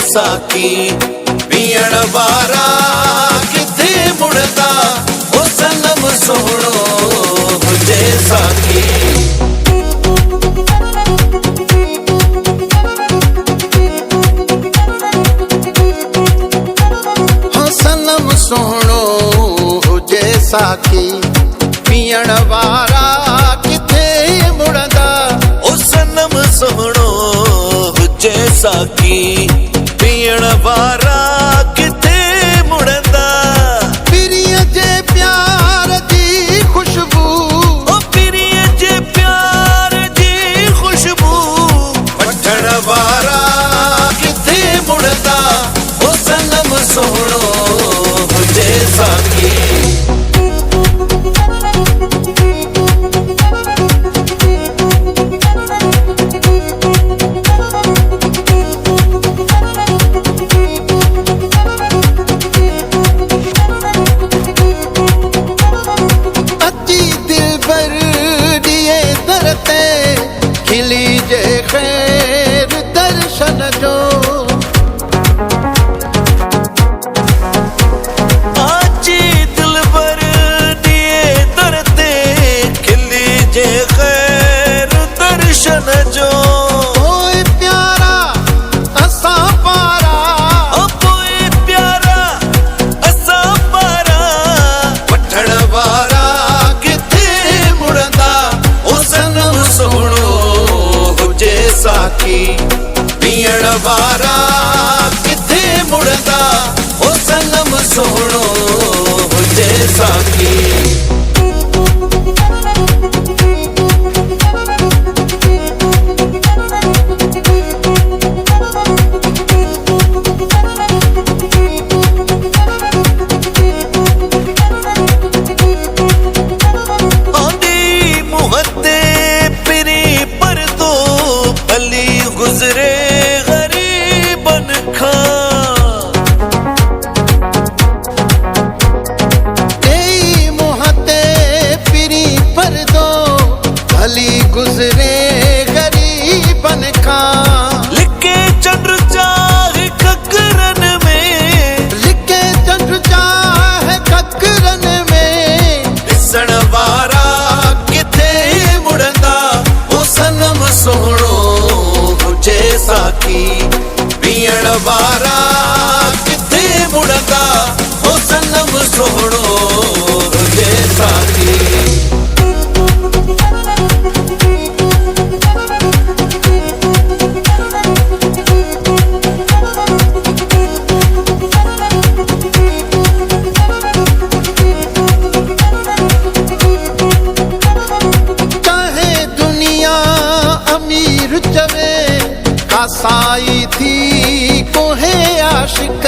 साकी पीण वारा किथे मुड़दा ओ सनम सोहणो हुजे साकी। सनम सोहणो हुजे साकी पीण वारा किथे मुड़दा ओ सनम सोहणो हुजे साकी पीण वारा किथे मुड़दा। पिरिय जे प्यार जी खुशबू ओ पिरिय जे प्यार जी खुशबू वठण वारा किथे मुड़दा ओ सनम सोहणो हुजे साकी। खिली जे खैर दर्शन जो आजी दिलबर दिए दरते खिली जे खैर दर्शन जो। ओए प्यारा असा पारा ओ ओए प्यारा असा पारा वठण वारा किथे मुड़दा ओ सनम सोहणो साकी पीण वारा किथे मुड़दा ओ सनम सोहणो हुजे साकी। गुजरे गरीबन खां मुहते पिरी पर दो भली गुजरे गरीबन खां। लिखे चंद्र चाहे ककरन में लिखे चंद्र चाहे ककरन में ॾिसण वारा किथे मुड़दा ओ सनम सोहणो हुजे साकी पीण वारा किथे मुड़दा ओ सनम सोहणो हुजे साकी। चाहे दुनिया अमीर चवे कासाई थी कोहे आशिक